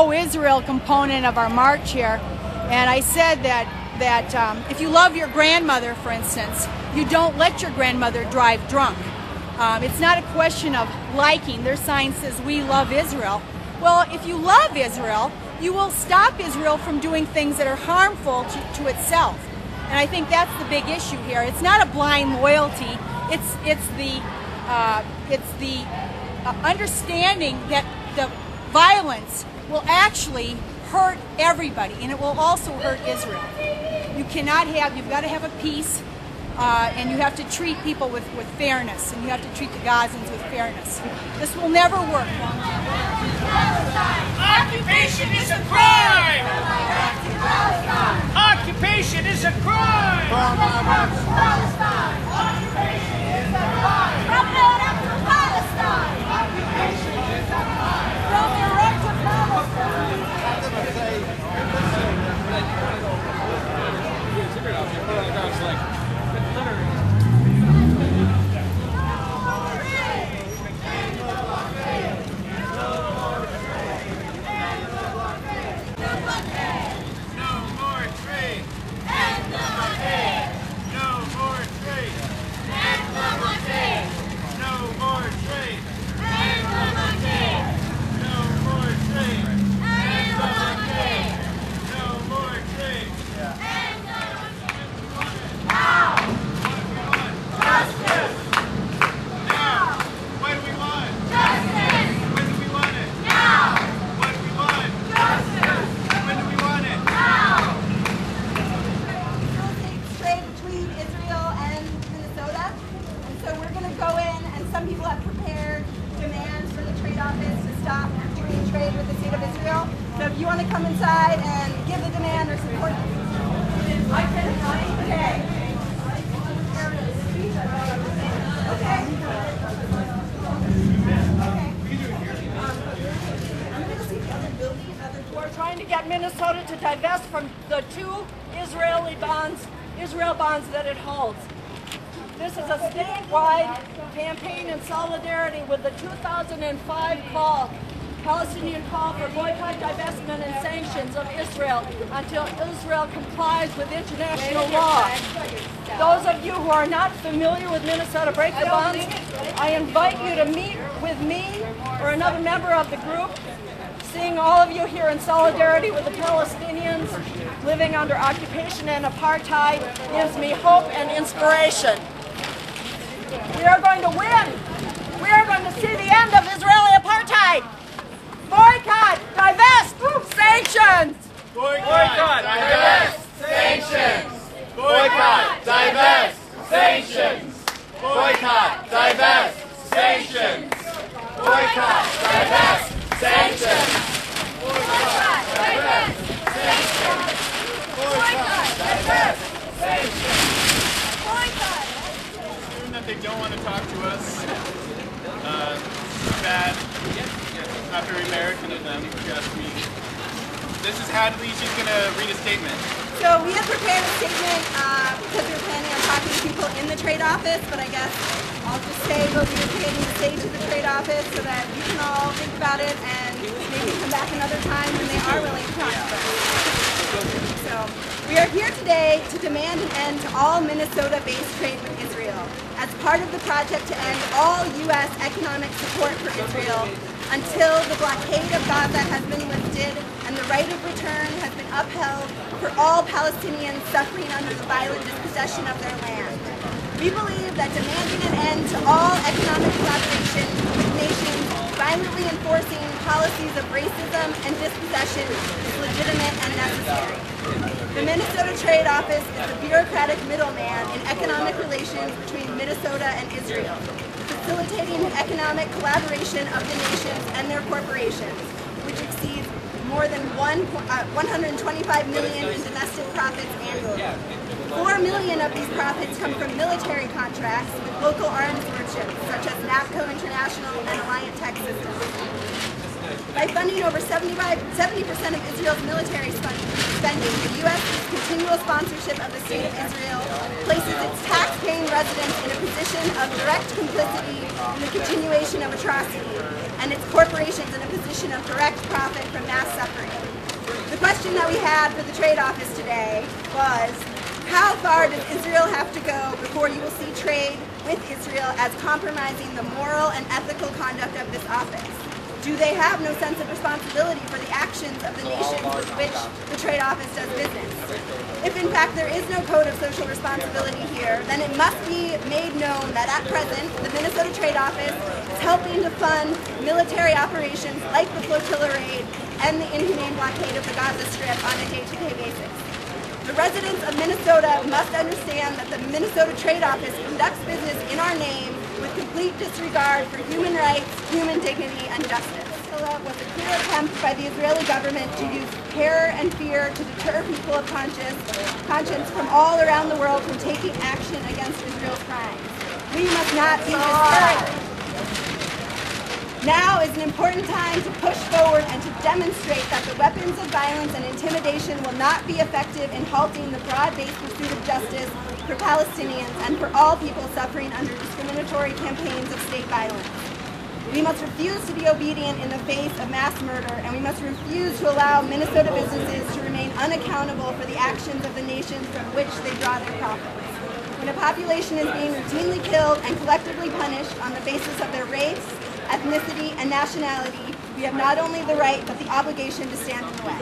pro-Israel component of our march here, and I said that if you love your grandmother, for instance, you don't let your grandmother drive drunk. It's not a question of liking. Their sign says, "We love Israel." Well, if you love Israel, you will stop Israel from doing things that are harmful to itself. And I think that's the big issue here. It's not a blind loyalty. It's the understanding that the violence will actually hurt everybody, and it will also hurt Israel. You've got to have a peace, and you have to treat people with fairness, and you have to treat the Gazans with fairness. This will never work. Occupation is a crime! Occupation is a crime! Occupation is a crime! From Iraq to Palestine! Occupation is a crime! From Iraq to Palestine! Some people have prepared demands for the trade office to stop doing trade with the state of Israel. So if you want to come inside and give the demand or support, I can. Okay. We're trying to get Minnesota to divest from the 2 Israel bonds that it holds. This is a statewide campaign in solidarity with the 2005 Palestinian call for boycott, divestment, and sanctions of Israel until Israel complies with international law. Those of you who are not familiar with Minnesota Break the Bonds, I invite you to meet with me or another member of the group. Seeing all of you here in solidarity with the Palestinians living under occupation and apartheid gives me hope and inspiration. We are going to win. We are going to see the end of Israeli apartheid. Boycott, divest, sanctions. Boycott, divest, sanctions. Boycott, divest, sanctions. Boycott, divest, sanctions. Boycott, divest, sanctions. Boycott, divest, sanctions. Boycott, divest, sanctions. boycott. That they don't want to talk to us. Bad. Not very American of them, if you ask me. This is Hadley. She's going to read a statement. So we have prepared a statement because we were planning on talking to people in the trade office, but I guess I'll just say what we were planning to say to the trade office so that you can all think about it and maybe come back another time when they are willing to talk to us. So we are here today to demand an end to all Minnesota-based trade with Israel as part of the project to end all U.S. economic support for Israel until the blockade of Gaza has been lifted and the right of return has been upheld for all Palestinians suffering under the violent dispossession of their land. We believe that demanding an end to all economic collaboration with nations violently enforcing policies of racism and dispossession is legitimate and necessary. The Minnesota Trade Office is the bureaucratic middleman in economic relations between Minnesota and Israel, facilitating the economic collaboration of the nations and their corporations, which exceeds more than $125 million in domestic profits annually. 4 million of these profits come from military contracts with local arms merchants such as NAPCO International and Alliant Tech Systems. By funding over 70% of Israel's military spending, the U.S.'s continual sponsorship of the State of Israel places its tax-paying residents in a position of direct complicity in the continuation of atrocity. and its corporations in a position of direct profit from mass suffering. The question that we had for the trade office today was, how far does Israel have to go before you will see trade with Israel as compromising the moral and ethical conduct of this office? Do they have no sense of responsibility for the actions of the nations with which the trade office does business? If in fact there is no code of social responsibility here, then it must be made known that at present the Minnesota Trade Office is helping to fund military operations like the flotilla raid and the inhumane blockade of the Gaza Strip on a day-to-day basis. The residents of Minnesota must understand that the Minnesota Trade Office conducts business in our name with complete disregard for human rights, human dignity, and justice. Was a clear attempt by the Israeli government to use terror and fear to deter people of conscience from all around the world from taking action against Israel's crimes. We must not be discouraged. Now is an important time to push forward and to demonstrate that the weapons of violence and intimidation will not be effective in halting the broad-based pursuit of justice for Palestinians and for all people suffering under discriminatory campaigns of state violence. We must refuse to be obedient in the face of mass murder, and we must refuse to allow Minnesota businesses to remain unaccountable for the actions of the nations from which they draw their profits. When a population is being routinely killed and collectively punished on the basis of their race, ethnicity, and nationality, we have not only the right but the obligation to stand in the way.